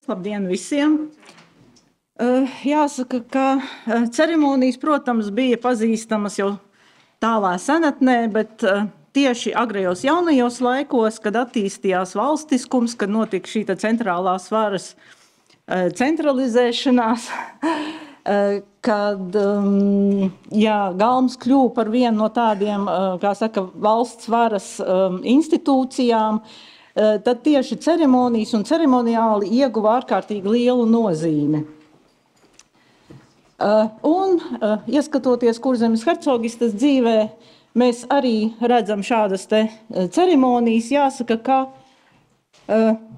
Labdien visiem! Jāsaka, ka ceremonijas, protams, bija pazīstamas jau tālā senatnē, bet tieši agrajos jaunajos laikos, kad attīstījās valstiskums, kad notika šī centrālās varas centralizēšanās, kad Galms kļuva par vienu no tādiem, kā saka, valsts varas institūcijām, tad tieši ceremonijas un ceremoniāli ieguva ārkārtīgi lielu nozīmi. Ieskatoties Kurzemes hercogistes dzīvē, mēs arī redzam šādas ceremonijas. Jāsaka, ka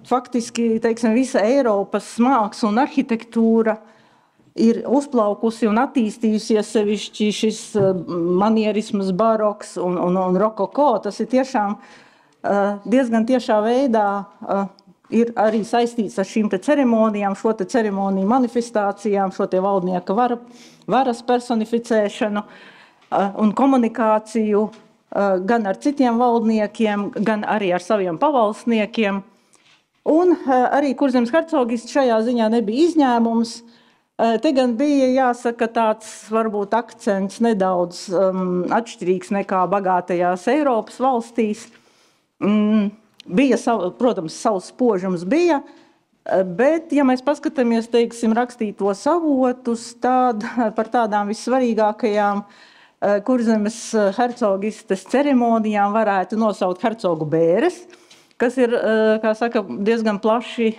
faktiski, teiksim, visa Eiropas māksla un arhitektūra ir uzplaukusi un attīstījusies, sevišķi šis manierisms, baroks un rokoko. Tas ir tiešām diezgan tiešā veidā ir arī saistīts ar šīm ceremonijām, šo ceremoniju manifestācijām, šo valdnieka varas personificēšanu un komunikāciju gan ar citiem valdniekiem, gan arī ar saviem pavalsniekiem. Un arī Kurzemes hercogists šajā ziņā nebija izņēmums. Te gan bija, jāsaka, tāds varbūt akcents nedaudz atšķirīgs nekā bagātajās Eiropas valstīs. Bija, protams, savs spožums bija, bet, ja mēs paskatāmies, teiksim, rakstītos avotus, tad par tādām vissvarīgākajām Kurzemes hercogistes ceremonijām varētu nosaukt hercogu bēres, kas ir, kā saka, diezgan plaši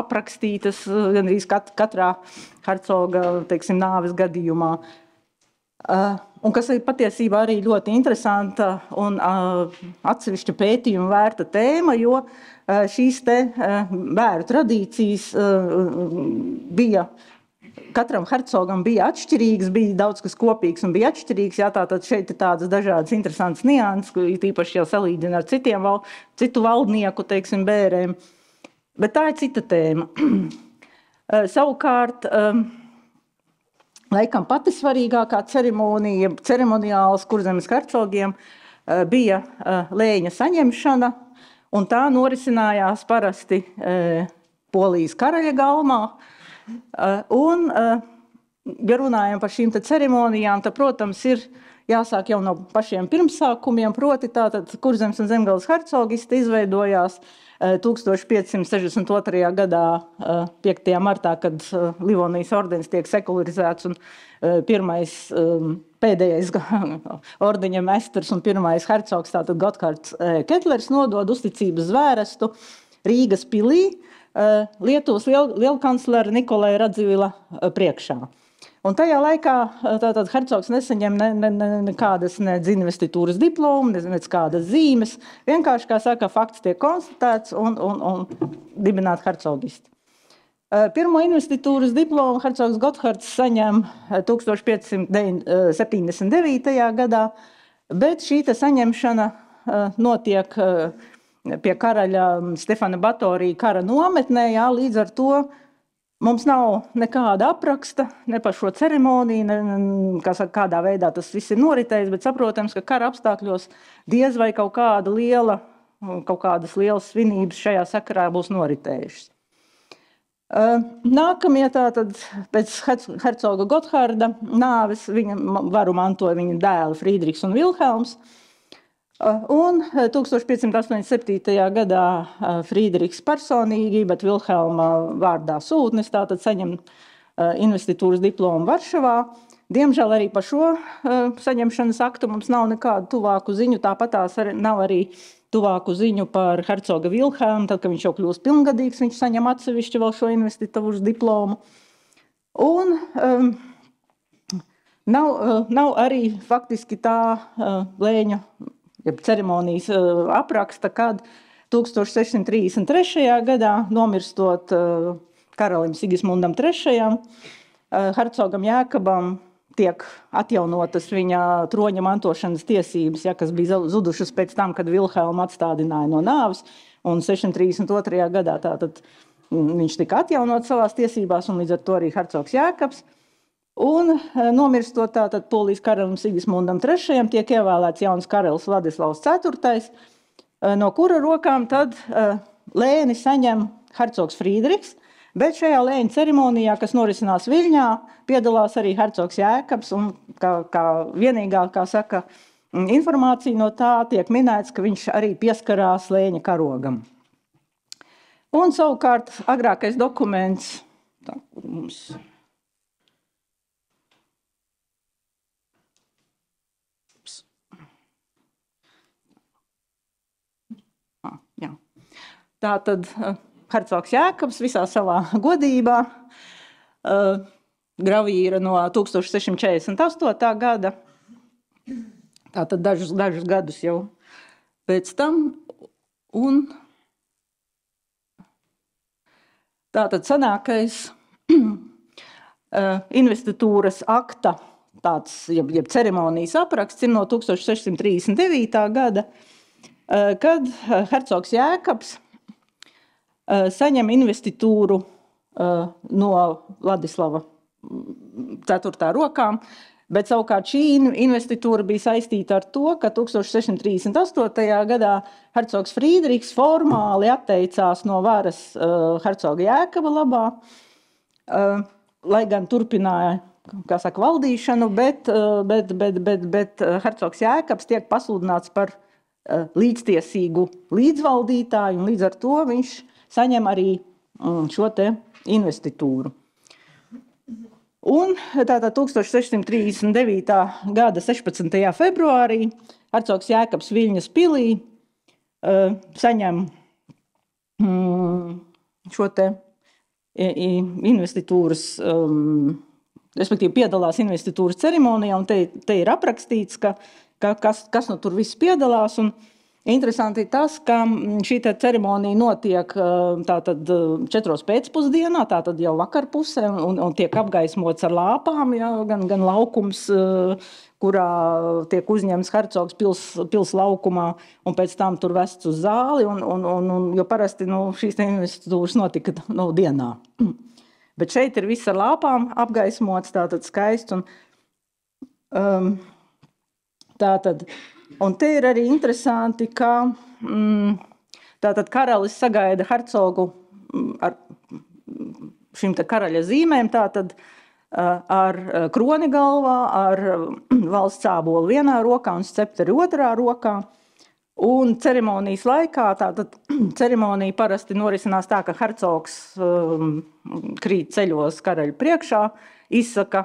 aprakstītas gandrīz katrā hercoga, teiksim, nāves gadījumā. Un kas ir patiesībā arī ļoti interesanta un atsevišķa pētījuma vērta tēma, jo šīs bēru tradīcijas bija, katram hercogam bija atšķirīgas, bija daudz kas kopīgs un bija atšķirīgs. Jā, tātad šeit ir tādas dažādas interesantas nianses, tīpaši jau salīdzina ar citu valdnieku, teiksim, bērēm. Bet tā ir cita tēma. Savukārt, laikam pati svarīgākā ceremonija, ceremoniāls Kurzemes hercogiem bija lēņa saņemšana, un tā norisinājās parasti Polijas karaļa galmā. Un, ja runājam par šīm ceremonijām, tad, protams, ir jāsāk jau no pašiem pirmsākumiem, proti tātad Kurzemes un Zemgales hercogiste izveidojās 1562. gadā, 5. martā, kad Livonijas ordenis tiek sekularizēts un pēdējais ordeņa mestars un pirmais hercogs, tātad Gothards Ketlers, nodod uzticības zvērestu Rīgas pilī Lietuvas lielkanclera Nikolai Radzivila priekšā. Un tajā laikā tātad hercogs nesaņem nekādas investitūras diplomu, nekādas zīmes. Vienkārši, kā saka, fakts tiek konstatēts un dibināt hercogisti. Pirmo investitūras diplomu hercogs Gothards saņem 1579. gadā, bet šī saņemšana notiek pie karaļa Stefana Batorija kara nometnē, jā, līdz ar to mums nav nekāda apraksta, ne par šo ceremoniju, kādā veidā tas viss ir noritējis, bet saprotams, ka kara apstākļos diez vai kaut kādas lielas svinības šajā sakarā būs noritējušas. Nākamie tātad pēc hercoga Gotharda nāves viņa varu mantoja viņa dēli Friedrichs un Vilhelms. Un 1587. gadā Friedrichs personīgi, bet Vilhelma vārdā sūtnis, tātad saņem investitūras diplomu Varšavā. Diemžēl arī par šo saņemšanas aktu mums nav nekādu tuvāku ziņu, tāpatās nav arī tuvāku ziņu par hercoga Vilhelmu, tad, kad viņš jau kļūst pilngadīgs, viņš saņem atsevišķi vēl šo investitūras diplomu. Un nav arī faktiski tā lēņu ceremonijas apraksta, kad 1633. gadā, nomirstot karalim Sigismundam III, hercogam Jēkabam tiek atjaunotas viņa troņa mantošanas tiesības, ja, kas bija zudušas pēc tam, kad Vilhelmu atstādināja no nāves, un 632. gadā tātad viņš tika atjaunots savās tiesībās, un līdz ar to arī hercogs Jēkabs. Un nomirstot tātad Polijas karalim Sigismundam III tiek ievēlēts jauns karalis Vladislavs IV, no kura rokām tad lēni saņem hercogs Friedrichs, Bet šajā lēņa ceremonijā, kas norisinās Viļņā, piedalās arī hercogs Jēkabs, un kā vienīgā, kā saka, informācija no tā tiek minēts, ka viņš arī pieskarās lēņa karogam. Un savukārt agrākais dokuments, tā, kur mums... Jā. Tātad hercogs Jēkabs visā savā godībā gravīra no 1648. gada, tātad dažus gadus jau pēc tam, un tātad senākais investitūras akta, tāds, jeb ceremonijas apraksts ir no 1639. gada, kad hercogs Jēkabs saņem investitūru no Vladislava 4. rokām, bet savukārt šī investitūra bija saistīta ar to, ka 1638. gadā hercogs Frīdriks formāli atteicās no varas hercoga Jēkaba labā, lai gan turpināja, kā saka, valdīšanu, bet hercogs Jēkabs tiek pasludināts par līdztiesīgu līdzvaldītāju, un līdz ar to viņš saņem arī šo te investitūru. Un tātad 1639. gada 16. februārī hercogs Jēkabs Viļņas pilī saņem šo te investitūras, respektīvi piedalās investitūras ceremonijā, un te ir aprakstīts, kas no tur viss piedalās, un interesanti ir tas, ka šī ceremonija notiek tātad 4 pēcpusdienā, tātad jau vakarpusē, un tiek apgaismots ar lāpām, ja, gan laukums, kurā tiek uzņemts hercogs pils laukumā, un pēc tam tur vests uz zāli, jo parasti šīs investitūras notika dienā. Bet šeit ir viss ar lāpām apgaismots, tātad skaists, un tātad, un te ir arī interesanti, ka tātad karalis sagaida hercogu ar šīm te karaļa zīmēm, tātad ar kroni galvā, ar valsts ābolu vienā rokā un scepteri otrā rokā. Un ceremonijas laikā, tātad ceremonija parasti norisinās tā, ka hercogs krīt ceļos karaļa priekšā, izsaka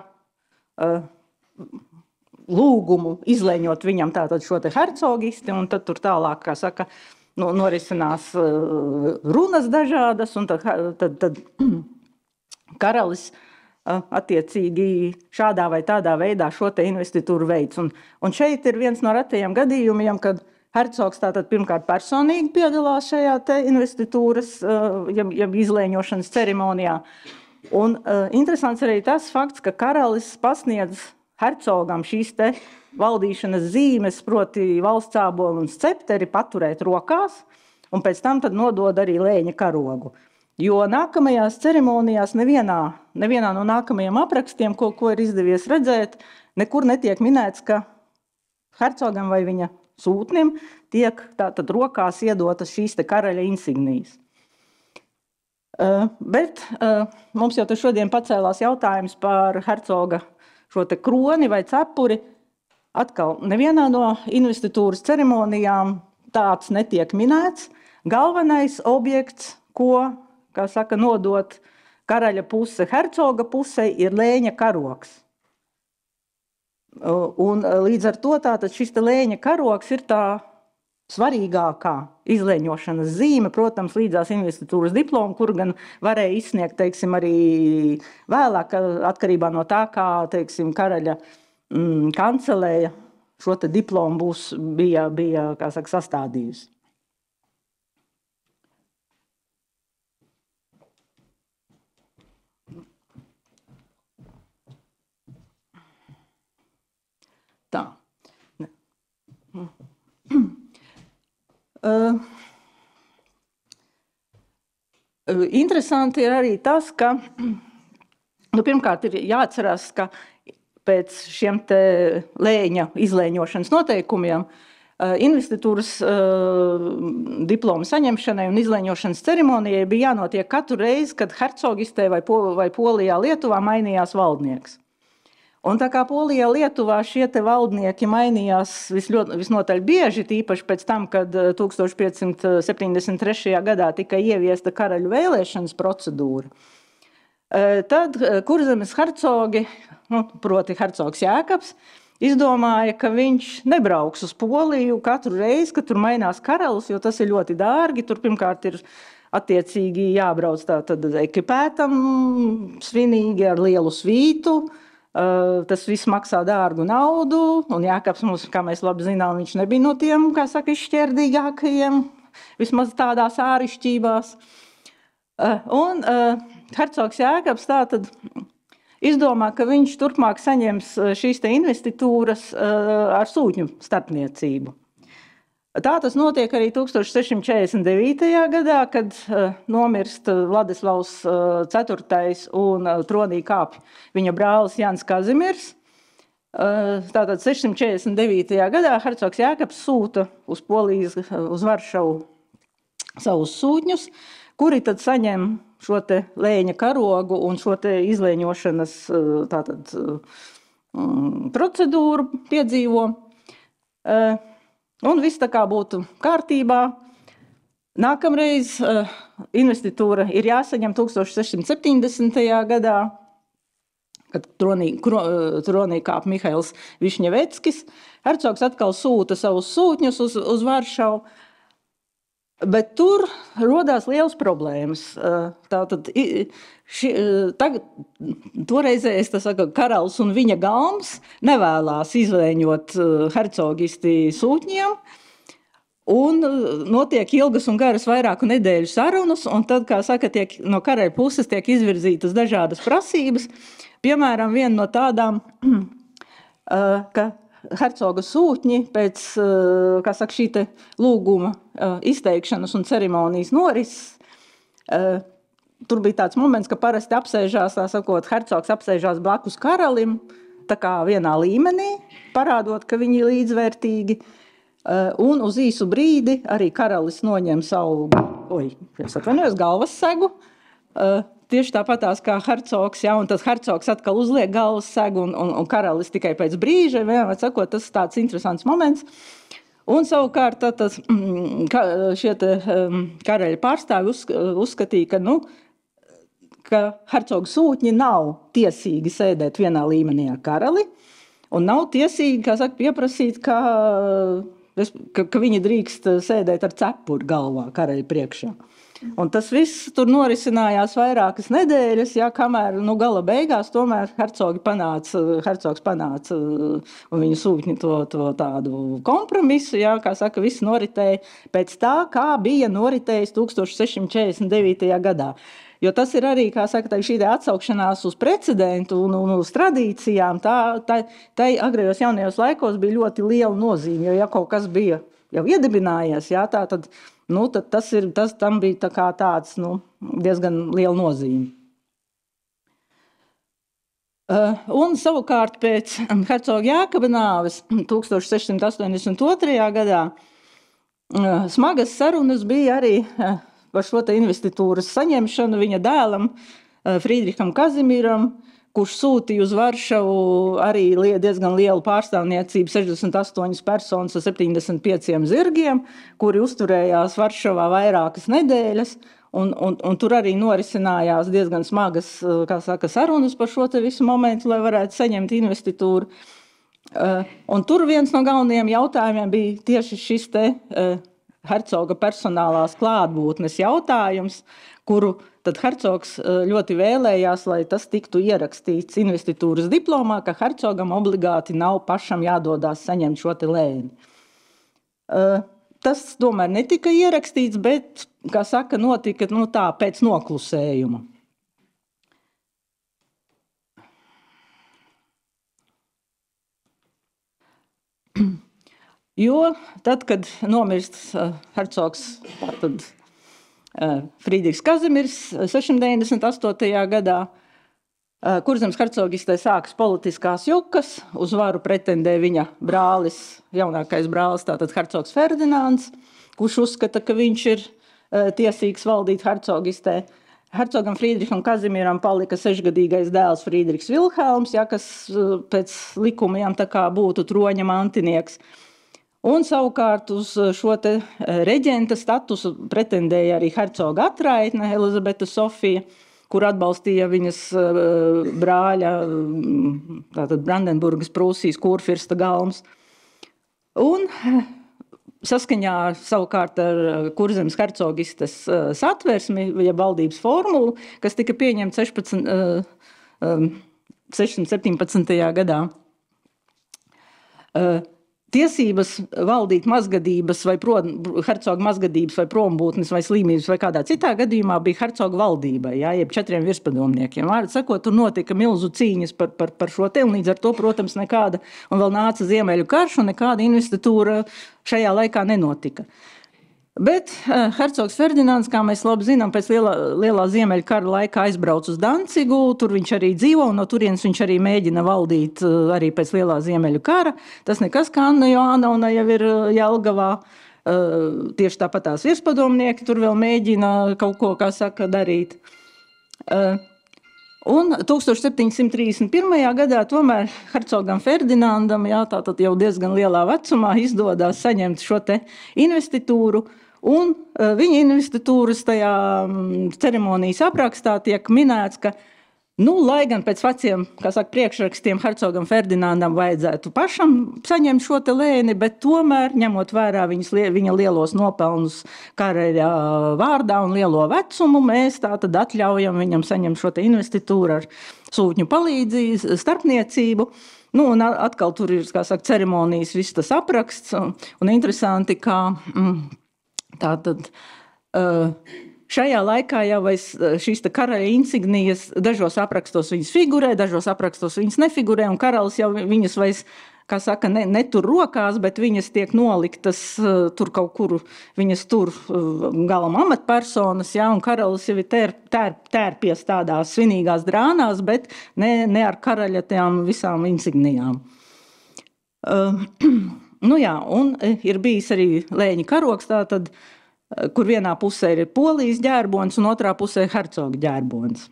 lūgumu izlēņot viņam tātad šo te hercogisti, un tad tur tālāk, kā saka, norisinās runas dažādas, un tad karalis attiecīgi šādā vai tādā veidā šo te investitūru veids. Un šeit ir viens no retajiem gadījumiem, kad hercogs tātad pirmkārt personīgi piedalās šajā te investitūras, jeb izlēņošanas ceremonijā. Un interesants arī tas fakts, ka karalis pasniedz hercogam šīs te valdīšanas zīmes, proti valsts ābolu un scepteri paturēt rokās, un pēc tam tad nodod arī lēņa karogu. Jo nākamajās ceremonijās nevienā no nākamajiem aprakstiem, ko ir izdevies redzēt, nekur netiek minēts, ka hercogam vai viņa sūtnim tiek tātad rokās iedotas šīs te karaļa insignijas. Bet mums jau te šodien pacēlās jautājums par hercoga šo te kroni vai cepuri. Atkal, nevienā no investitūras ceremonijām tāds netiek minēts. Galvenais objekts, ko, kā saka, nodot karaļa puse hercoga pusē, ir lēņa karogs. Un līdz ar to tātad šis te lēņa karogs ir tā svarīgākā izlēņošanas zīme, protams, līdzās investitūras diplomu, kur gan varēja izsniegt, teiksim, arī vēlāk, atkarībā no tā, kā, teiksim, karaļa kancelēja šo te diplomu bija, kā saka, sastādījusi. Tā. Interesanti ir arī tas, ka pirmkārt ir jāatcerās, ka pēc šiem te lēņa izlēņošanas noteikumiem investitūras diploma saņemšanai un izlēņošanas ceremonijai bija jānotiek katru reizi, kad hercogistē vai Polijā, Lietuvā mainījās valdnieks. Un tā kā Polijā, Lietuvā šie te valdnieki mainījās visnotaļ bieži, tīpaši pēc tam, kad 1573. gadā tika ieviesta karaļu vēlēšanas procedūra, tad Kurzemes hercogi, proti hercogs Jēkabs, izdomāja, ka viņš nebrauks uz Poliju katru reizi, kad tur mainās karalis, jo tas ir ļoti dārgi. Tur pirmkārt ir attiecīgi jābrauc tātad ekipētam, svinīgi ar lielu svītu. Tas viss maksā dārgu naudu, un Jēkabs mums, kā mēs labi zinām, viņš nebija no tiem, kā saka, izšķērdīgākajiem, vismaz tādās ārišķībās. Un hercogs Jēkabs tātad izdomā, ka viņš turpmāk saņems šīs te investitūras ar sūtņu starpniecību. Tā tas notiek arī 1649. gadā, kad nomirst Vladislavs IV un tronī kāpj viņa brālis Jans Kazimirs. Tātad 649. gadā hercogs Jēkabs sūta uz Polijas, uz Varšavu savus sūtņus, kuri tad saņem šo te lēņa karogu un šo te izlēņošanas tātad procedūru piedzīvo. Un viss tā kā būtu kārtībā. Nākamreiz investitūra ir jāsaņem 1670. gadā, kad tronī kāp Mihails Višņeveckis. Hercogs atkal sūta savus sūtņus uz Varšavu, bet tur rodās liels problēmas. Tātad toreizējais karalis un viņa galms nevēlās izlēņot hercogisti sūtņiem, un notiek ilgas un garas vairāku nedēļu sarunas, un tad, kā saka, no karaļa puses tiek izvirzītas dažādas prasības. Piemēram, viena no tādām, ka hercoga sūtņi pēc, kā saka, šī te lūguma izteikšanas un ceremonijas norises, tur bija tāds moments, ka parasti apsēžās, tā sakot, hercogs apsēžās blakus karalim, tā kā vienā līmenī, parādot, ka viņi ir līdzvērtīgi, un uz īsu brīdi arī karalis noņem savu, galvas segu, tieši tāpatās kā hercogs, ja, un tad hercogs atkal uzliek galvas segu, un karalis tikai pēc brīža, vienmēr sakot, tas ir tāds interesants moments. Un savukārt šie karaļa pārstāvi uzskatīja, ka hercoga sūtņi nav tiesīgi sēdēt vienā līmenī ar karali, un nav tiesīgi, kā saka, pieprasīt, ka viņi drīkst sēdēt ar cepuri galvā karaļa priekšā. Un tas viss tur norisinājās vairākas nedēļas, ja, kamēr gala beigās tomēr hercogs panāca un viņa sūtņi to tādu kompromisu, ja, kā saka, viss noritēja pēc tā, kā bija noritējis 1649. gadā. Jo tas ir arī, kā saka, šī atsaukšanās uz precedentu un uz tradīcijām, tai agrējos jaunajos laikos bija ļoti liela nozīme, jo ja kaut kas bija jau iedibinājies, ja, tad tam bija tā kā tāds diezgan liela nozīme. Un savukārt pēc hercoga Jēkaba nāves 1682. gadā smagas sarunas bija arī par šo te investitūras saņemšanu viņa dēlam Friedriham Kazimiram, kurš sūtīja uz Varšavu arī diezgan lielu pārstāvniecību, 68 personas ar 75 zirgiem, kuri uzturējās Varšavā vairākas nedēļas, un tur arī norisinājās diezgan smagas, kā saka, sarunas par šo te visu momentu, lai varētu saņemt investitūru. Un tur viens no galvenajiem jautājumiem bija tieši šis te hercoga personālās klātbūtnes jautājums, kuru tad hercogs ļoti vēlējās, lai tas tiktu ierakstīts investitūras diplomā, ka hercogam obligāti nav pašam jādodās saņemt šo te lēni. Tas tomēr netika ierakstīts, bet, kā saka, notika tā pēc noklusējuma. Jo tad, kad nomirst hercogs Friedrichs Kazimirs 698. gadā, Kurzemes hercogistē sākas politiskās jukas, uz varu pretendē viņa brālis, jaunākais brālis, tātad hercogs Ferdinands, kurš uzskata, ka viņš ir tiesīgs valdīt hercogistē. Hercogam Friedriham Kazimieram palika 6-gadīgais dēls Friedrichs Vilhelms, kas pēc likumiem tā kā būtu troņa mantinieks. Un savukārt uz šo te reģenta statusu pretendēja arī hercoga atraitne Elizabete Sofija, kur atbalstīja viņas brāļa, tātad Brandenburgas Prūsijas kurfirsta Galms. Un saskaņā savukārt ar Kurzemes hercogistes satversmi, ja valdības formulu, kas tika pieņemta 617. gadā. Tiesības valdīt mazgadības vai hercoga mazgadības vai prombūtnes vai slimības vai kādā citā gadījumā bija hercoga valdībai, jeb 4 virspadomniekiem. Vārdu sakot, tur notika milzu cīņas par šo te, un līdz ar to, protams, nekāda, un vēl nāca Ziemeļu karš, un nekāda investitūra šajā laikā nenotika. Bet hercogs Ferdinands, kā mēs labi zinām, pēc lielā Ziemeļu kara laikā aizbrauc uz Dancigu, tur viņš arī dzīvo, un no turienes viņš arī mēģina valdīt arī pēc lielā Ziemeļu kara. Tas nekas, kā Anna Joānauna jau ir Jelgavā, tieši tāpat tās virspadomnieki tur vēl mēģina kaut ko, kā saka, darīt. Un 1731. gadā tomēr hercogam Ferdinandam, tātad jau diezgan lielā vecumā, izdodās saņemt šo te investitūru, un viņa investitūras tajā ceremonijas aprakstā tiek minēts, ka, lai gan pēc veciem, kā saka, priekšrakstiem hercogam Ferdinandam vajadzētu pašam saņemt šo te lēni, bet tomēr, ņemot vērā viņa lielos nopelnus karaļa vārdā un lielo vecumu, mēs tātad atļaujam viņam saņemt šo te investitūru ar sūtņu palīdzību, starpniecību. Un atkal tur ir, kā saka, ceremonijas viss tas apraksts, un interesanti, kā tātad šajā laikā jau šīs karaļa insignijas dažos aprakstos viņas figurē, dažos aprakstos viņas nefigurē, un karalis jau viņas vairs, kā saka, netur rokās, bet viņas tiek noliktas tur kaut kur, viņas tur galam amatpersonas, un karalis jau ir tērpies tādās svinīgās drānās, bet ne ar karaļa tām visām insignijām. Un ir bijis arī lēņa karoks, tātad, kur vienā pusē ir Polijas ģērbonis un otrā pusē hercoga ģērbonis.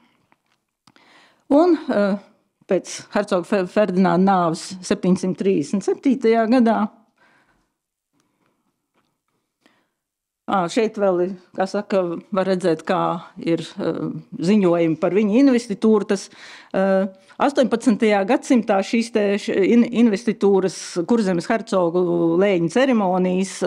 Un pēc hercoga Ferdinanda nāves 737. gadā šeit vēl, kā saka, var redzēt, kā ir ziņojumi par viņa investitūru. Tas 18. gadsimtā šīs te investitūras Kurzemes hercogu lēņa ceremonijas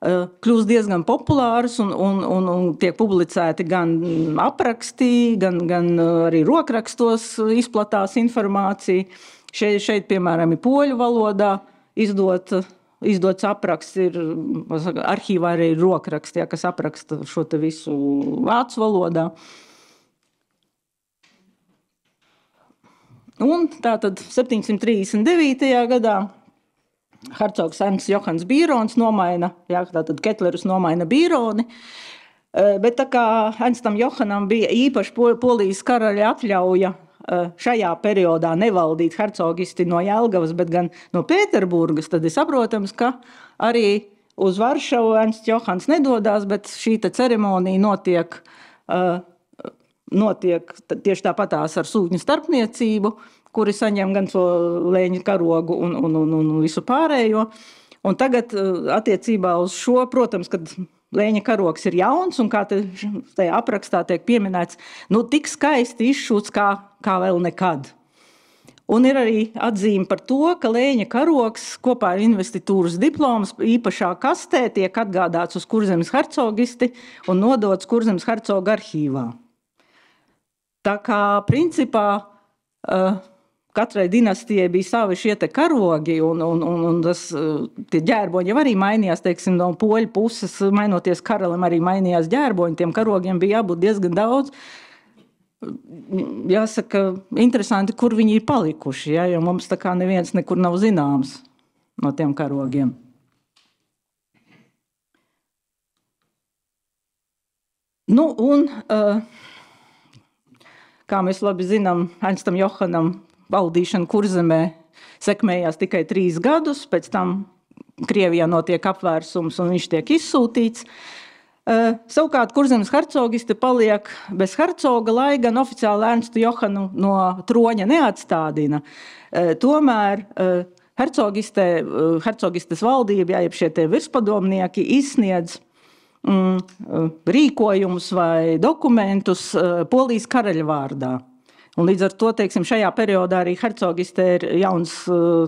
kļūst diezgan populāras un tiek publicēti gan aprakstī, gan arī rokrakstos izplatās informācija. Šeit, piemēram, ir poļu valodā izdots apraksts, ir arhīvā arī rokraksts, kas apraksta šo te visu vācu valodā. Un tātad 739. gadā hercogs Ernsts Johans Bīrons nomaina, tātad Ketlerus nomaina Bīroni, bet tā kā Ernstam Johanam bija īpaši Polijas karaļa atļauja šajā periodā nevaldīt hercogisti no Jelgavas, bet gan no Pēterburgas, tad ir saprotams, ka arī uz Varšavu Ernsts Johans nedodās, bet šī ceremonija notiek tieši tāpatās ar sūtņu starpniecību, kuri saņem gan to lēņa karogu un visu pārējo. Un tagad attiecībā uz šo, protams, kad lēņa karogs ir jauns un kā tajā aprakstā tiek pieminēts, tik skaisti izšūts kā vēl nekad. Un ir arī atzīme par to, ka lēņa karogs kopā ar investitūras diplomas īpašā kastē tiek atgādāts uz Kurzemes hercogisti un nodots Kurzemes hercoga arhīvā. Tā kā principā katrai dinastijai bija savi šie te karogi, un tie ģērboņi jau arī mainījās, teiksim, no poļu puses, mainoties karalim arī mainījās ģērboņi, tiem karogiem bija jābūt diezgan daudz. Jāsaka, interesanti, kur viņi ir palikuši, jo mums tā kā neviens nekur nav zināms no tiem karogiem. kā mēs labi zinām, Ernstam Johanam valdīšana Kurzemē sekmējās tikai 3 gadus, pēc tam Krievijā notiek apvērsums un viņš tiek izsūtīts. Savukārt Kurzemes hercogiste paliek bez hercoga, lai gan oficiāli Ernstu Johanu no troņa neatstādina. Tomēr hercogistes valdība, jeb šie tie virspadomnieki izsniedz rīkojumus vai dokumentus Polijas karaļa vārdā. Un līdz ar to, teiksim, šajā periodā arī hercogiste ir jauns,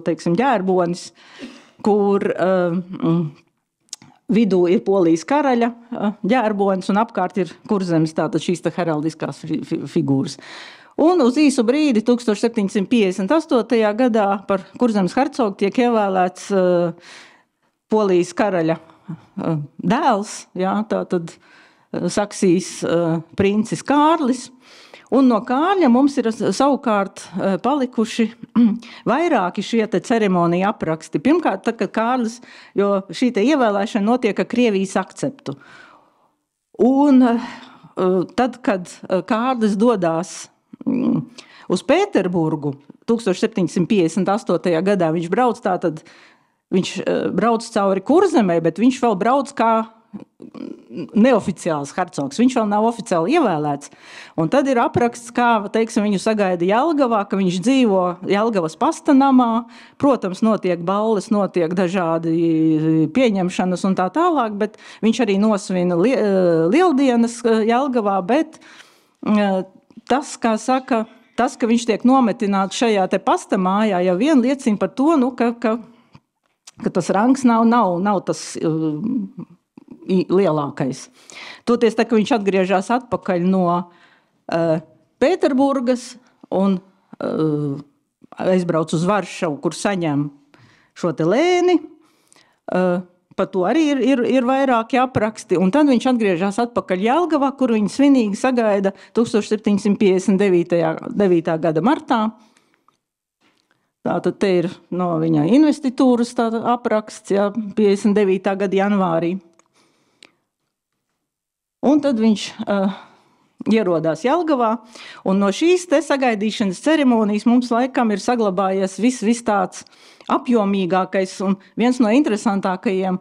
teiksim, ģērbonis, kur vidū ir Polijas karaļa ģērbonis un apkārt ir Kurzemes, tātad šīs heraldiskās figūras. Un uz īsu brīdi 1758. gadā par Kurzemes hercogu tiek ievēlēts Polijas karaļa dēls, jā, tātad Saksijas princis Kārlis. Un no Kārļa mums ir savukārt palikuši vairāki šie te ceremonija apraksti. Pirmkārt, tad, kad Kārlis, jo šī te ievēlēšana notiek ar Krievijas akceptu. Un tad, kad Kārlis dodās uz Pēterburgu 1758. gadā, viņš brauc cauri Kurzemei, bet viņš vēl brauc kā neoficiāls hercogs. Viņš vēl nav oficiāli ievēlēts. Un tad ir apraksts, kā, teiksim, viņu sagaida Jelgavā, ka viņš dzīvo Jelgavas pastanamā. Protams, notiek balles, notiek dažādi pieņemšanas un tā tālāk, bet viņš arī nosvina lieldienas Jelgavā, bet tas, kā saka, tas, ka viņš tiek nometināts šajā te pastamājā, jau vien liecina par to, ka tas rangs nav tas lielākais. Toties, tā, ka viņš atgriežas atpakaļ no Pēterburgas un aizbrauc uz Varšavu, kur saņem šo te lēni. Par to arī ir vairāki apraksti. Un tad viņš atgriežas atpakaļ Jelgavā, kur viņi svinīgi sagaida 1759. gada martā. Tātad te ir no viņa investitūras apraksts, jā, 59. gada janvārī. Un tad viņš ierodās Jelgavā, un no šīs te sagaidīšanas ceremonijas mums laikam ir saglabājies viss tāds apjomīgākais un viens no interesantākajiem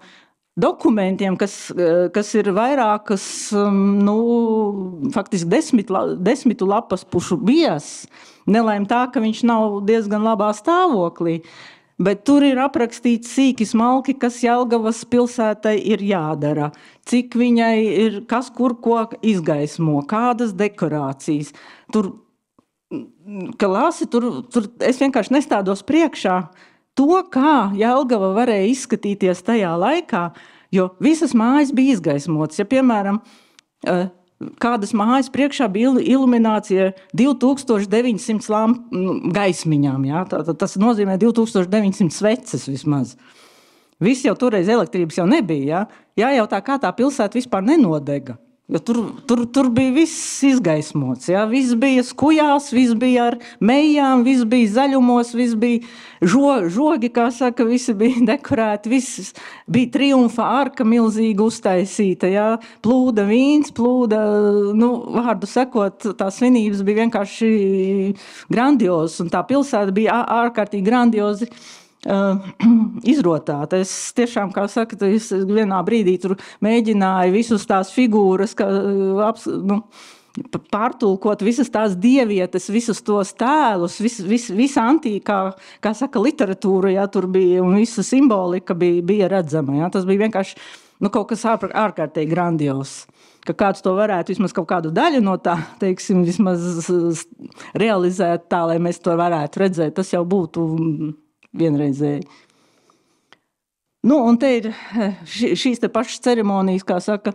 dokumentiem, kas ir vairākas, faktiski 10 lapas pušu biezs. Nelaim tā, ka viņš nav diezgan labā stāvoklī. Bet tur ir aprakstīts sīki smalki, kas Jelgavas pilsētai ir jādara, cik viņai ir, kas kur ko izgaismo, kādas dekorācijas. Tur es vienkārši nestādos priekšā to, kā Jelgava varēja izskatīties tajā laikā, jo visas mājas bija izgaismotas. Ja, piemēram, kādas mājas priekšā bija iluminācija 2900 gaismiņām. Ja? Tas nozīmē 2900 sveces vismaz. Viss jau toreiz elektrības jau nebija. Ja? Jājautā, kā tā pilsēta vispār nenodega. Jo tur bija viss izgaismots. Ja? Viss bija skujās, viss bija ar mejām, viss bija zaļumos, viss bija žogi, kā saka, visi bija dekorēti, viss bija triumfa arka milzīgi uztaisīta. Ja? Plūda vīns, vārdu sekot, tās svinības bija vienkārši grandiozas, un tā pilsēta bija ārkārtīgi grandiozi izrotāta. Es tiešām, kā saka, es vienā brīdī tur mēģināju visus tās figūras, pārtulkot visas tās dievietes, visus tos tēlus, visa antīkā, kā saka, literatūra, ja, tur bija, un visa simbolika bija redzama. Ja. Tas bija vienkārši kaut kas ārkārtīgi grandios. Ka kāds to varētu vismaz kaut kādu daļu no tā, teiksim, vismaz realizēt tā, lai mēs to varētu redzēt. Tas jau būtu vienreizēji. Un te ir šīs te pašas ceremonijas, kā saka,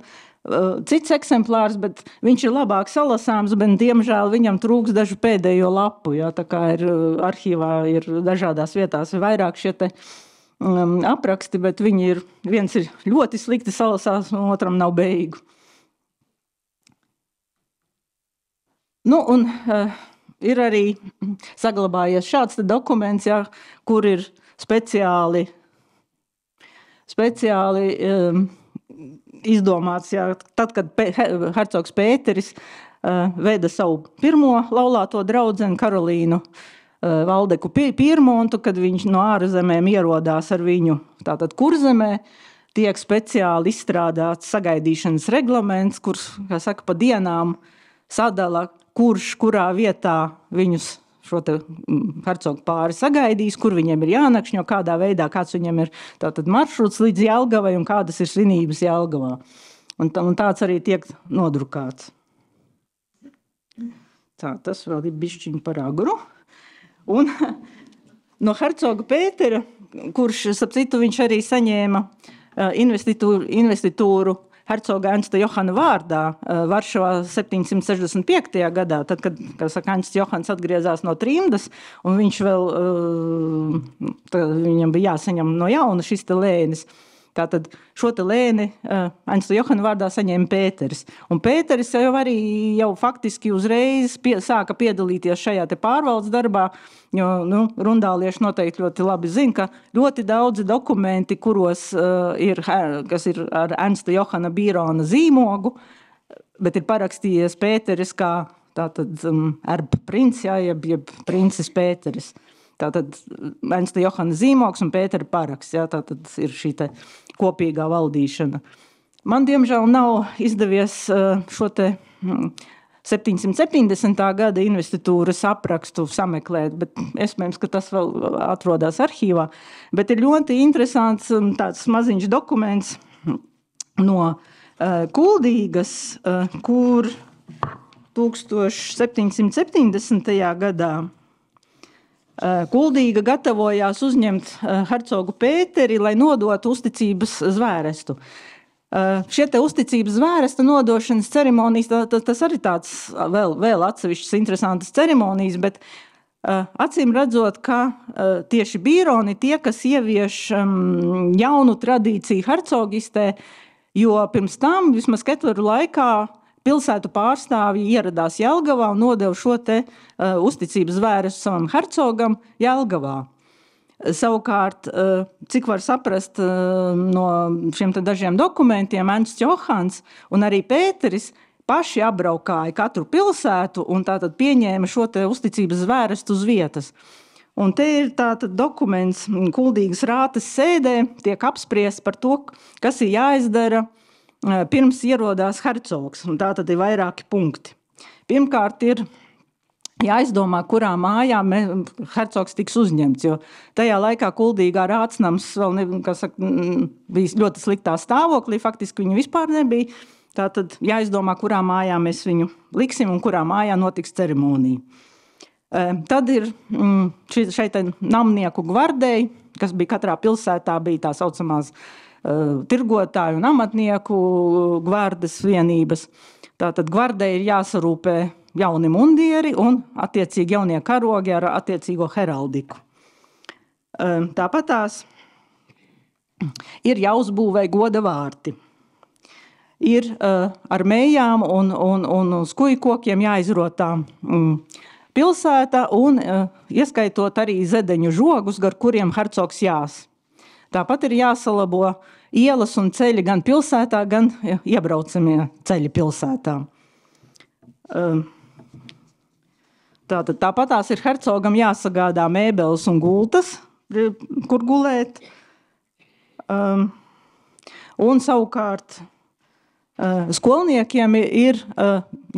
cits eksemplārs, bet viņš ir labāk salasāms, bet diemžēl viņam trūks dažu pēdējo lapu. Ja, tā kā ir arhīvā, ir dažādās vietās vairāk šie te apraksti, bet viens ir ļoti slikti salasās, un otram nav beigu. Ir arī saglabājies šāds dokuments, ja, kur ir speciāli izdomāts, ja, tad, kad hercogs Pēteris veda savu pirmo laulāto draudzeni Karolīnu Valdeku Pirmontu, kad viņš no ārzemēm ierodās ar viņu tātad Kurzemē, tiek speciāli izstrādāts sagaidīšanas reglaments, kurš, kā saka, pa dienām sadala, kurš kurā vietā viņus šo te hercogu pāri sagaidīs, kur viņiem ir jānakšņo, kādā veidā, kāds viņiem ir tātad maršruts līdz Jelgavai un kādas ir svinības Jelgavā. Un tāds arī tiek nodrukāts. Tā, tas vēl ir bišķiņ par agru. Un no hercoga Pētera, kurš, starp citu, viņš arī saņēma investitūru hercoga Ernsta Johana vārdā Varšavā 765. gadā, tad, kad, kā saka, Ernsts Johans atgriezās no trimdas, un viņš vēl, viņam bija jāsaņem no jauna šis te lēnis. Tātad šo te lēni Ernsta Johana vārdā saņēma Pēteris. Un Pēteris jau faktiski uzreiz sāka piedalīties šajā te pārvaldes darbā, jo rundālieši noteikti ļoti labi zina, ka ļoti daudzi dokumenti, kuros kas ir ar Ernsta Johana Bīrona zīmogu, bet ir parakstījies Pēteris kā tātad erba princis, jeb princis Pēteris. Tātad Ernsta Johana zīmogs un Pētera paraksts, tātad ir šī te kopīgā valdīšana. Man, diemžēl, nav izdevies šo te 770. gada investitūras aprakstu sameklēt, bet iespējams, ka tas vēl atrodas arhīvā. Bet ir ļoti interesants tāds maziņš dokuments no Kuldīgas, kur 1770. gadā Kuldīga gatavojās uzņemt hercogu Pēteri, lai nodotu uzticības zvērestu. Šie te uzticības zvēresta nodošanas ceremonijas, tas arī tāds vēl atsevišķas interesantas ceremonijas, bet acīm redzot, ka tieši Bīroni tie, kas ievieš jaunu tradīciju hercogistē, jo pirms tam, vismaz Ketleru laikā, pilsētu pārstāvji ieradās Jelgavā un nodeva šo te uzticības zvērestu savam hercogam Jelgavā. Savukārt, cik var saprast no šiem te dažiem dokumentiem, Ernsts Johans un arī Pēteris paši apbraukāja katru pilsētu un tātad pieņēma šo te uzticības zvērestu uz vietas. Un te ir tātad dokuments Kuldīgas rātes sēdē, tiek apspriests par to, kas ir jāizdara pirms ierodās hercogs, un tā tad ir vairāki punkti. Pirmkārt ir jāizdomā, kurā mājā hercogs tiks uzņemts, jo tajā laikā Kuldīgā rātsnams vēl bija ļoti sliktā stāvoklī, faktiski viņu vispār nebija. Tātad jāizdomā, kurā mājā mēs viņu liksim un kurā mājā notiks ceremonija. Tad ir šeit namnieku gvardei, kas bija katrā pilsētā, bija tā saucamās tirgotāju un amatnieku gvardes vienības. Tātad gvardei ir jāsarūpē jauni mundieri un attiecīgi jaunie karogi ar attiecīgo heraldiku. Tāpatās ir jāuzbūvē goda vārti. Ir ar mējām un skujkokiem jāizrotā pilsēta un ieskaitot arī zedeņu žogus, gar kuriem hercogs jās. Tāpat ir jāsalabo ielas un ceļi gan pilsētā, gan iebraucamie ceļi pilsētā. Tāpatās ir hercogam jāsagādā mēbeles un gultas, kur gulēt. Un savukārt skolniekiem ir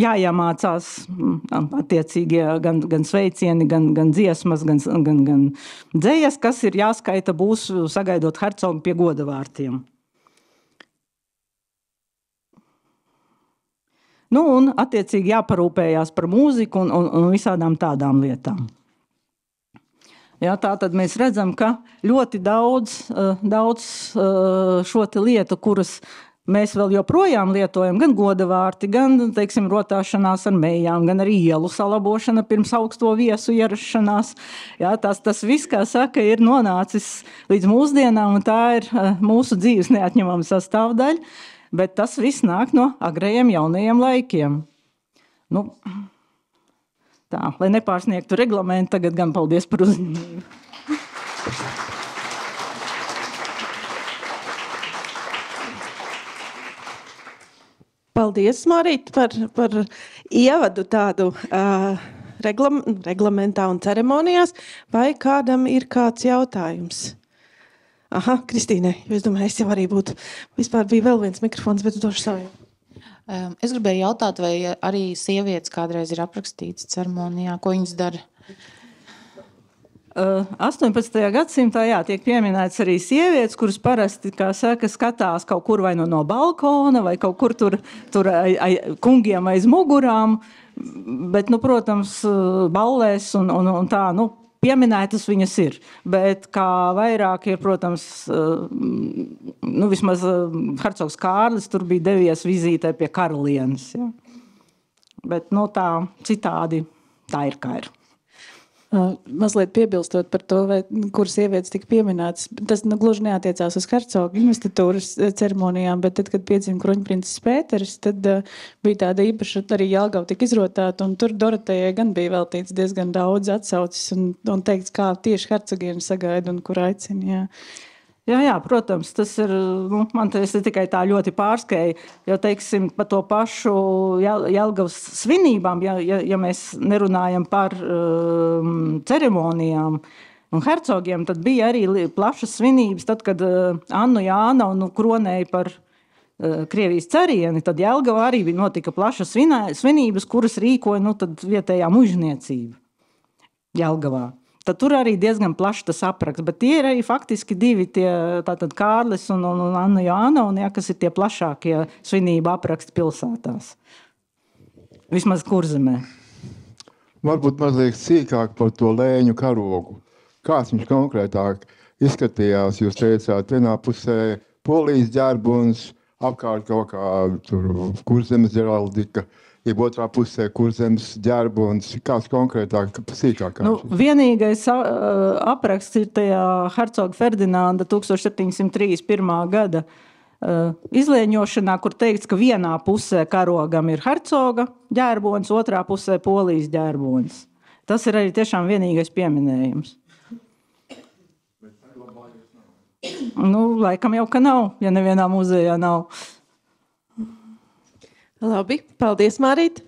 jāiemācās attiecīgie gan sveicieni, gan dziesmas, gan dzejas, kas ir jāskaita būs sagaidot hercogu pie godavārtiem. Un attiecīgi jāparūpējās par mūziku un visādām tādām lietām. Tā tad mēs redzam, ka ļoti daudz šo te lietu, kuras mēs vēl joprojām lietojam, gan godavārti, gan, teiksim, rotāšanās ar mējām, gan arī ielu salabošana pirms augsto viesu ierašanās. Tas viss, kā saka, ir nonācis līdz mūsdienām, un tā ir mūsu dzīves neatņemama sastāvdaļa, bet tas viss nāk no agrējiem jaunajiem laikiem. Tā, lai nepārsniegtu reglamentu, tagad gan paldies par uzmanību. Paldies, Marīt, par ievadu tādu reglamentā un ceremonijās, vai kādam ir kāds jautājums? Aha, Kristīne, es domāju, es jau arī būtu. Vispār bija vēl viens mikrofons, bet došu savu. Es gribēju jautāt, vai arī sievietes kādreiz ir aprakstītas ceremonijā, ko viņas dara? 18. gadsimtā tiek pieminēts arī sievietes, kuras parasti, kā saka, skatās kaut kur vai no balkona, vai kaut kur tur kungiem aiz mugurām, bet, protams, ballēs un tā, pieminētas viņas ir, bet kā vairāk ir, protams, vismaz hercogs Kārlis tur bija devies vizītē pie karalienes. Ja. Bet tā citādi tā ir, kā ir. Mazliet piebilstot par to, kur sievietes tika pieminētas. Tas gluži neatiecās uz hercogu investitūras ceremonijām, bet tad, kad piedzima kroņprinces Pēteris, tad bija tāda īpaša arī Jelgava tika izrotāta, un tur Dorotejai gan bija veltīts diezgan daudz atsaucis un teikts, kā tieši hercogieni sagaida un kur aicina. Jā, protams, tas ir, man tas ir tikai tā ļoti pārskrēja, jo, teiksim, par to pašu Jelgavas svinībām, ja mēs nerunājam par ceremonijām un hercogiem, tad bija arī plašas svinības, tad, kad Annu Jānaunu kronēja par Krievijas carieni, tad Jelgavā arī notika plašas svinības, kuras rīkoja, tad vietējā mužniecība Jelgavā. Tad tur arī diezgan plašs tas apraksts, bet tie ir arī faktiski divi tie, tātad Kārlis un Anna Jānauna, kas ir tie plašākie svinību apraksti pilsētās. Vismaz Kurzemē. Varbūt mazliet sīkāk par to lēņu karogu. Kāds viņš konkrētāk izskatījās? Jūs teicāt, vienā pusē Polijas ģērbuns, apkārt kaut kā tur Kurzemes ģeraldika, jeb otrā pusē Kurzemes ģērbuns, kāds konkrētāk, sīkāk? Vienīgais apraksts ir tajā hercoga Ferdinanda 1731. gada izlieņošanā, kur teikts, ka vienā pusē karogam ir hercoga ģērbonis, otrā pusē Polijas ģērbonis. Tas ir arī tiešām vienīgais pieminējums. Laikam jau, ka nav, ja nevienā muzejā nav. Labi, paldies, Mārīt.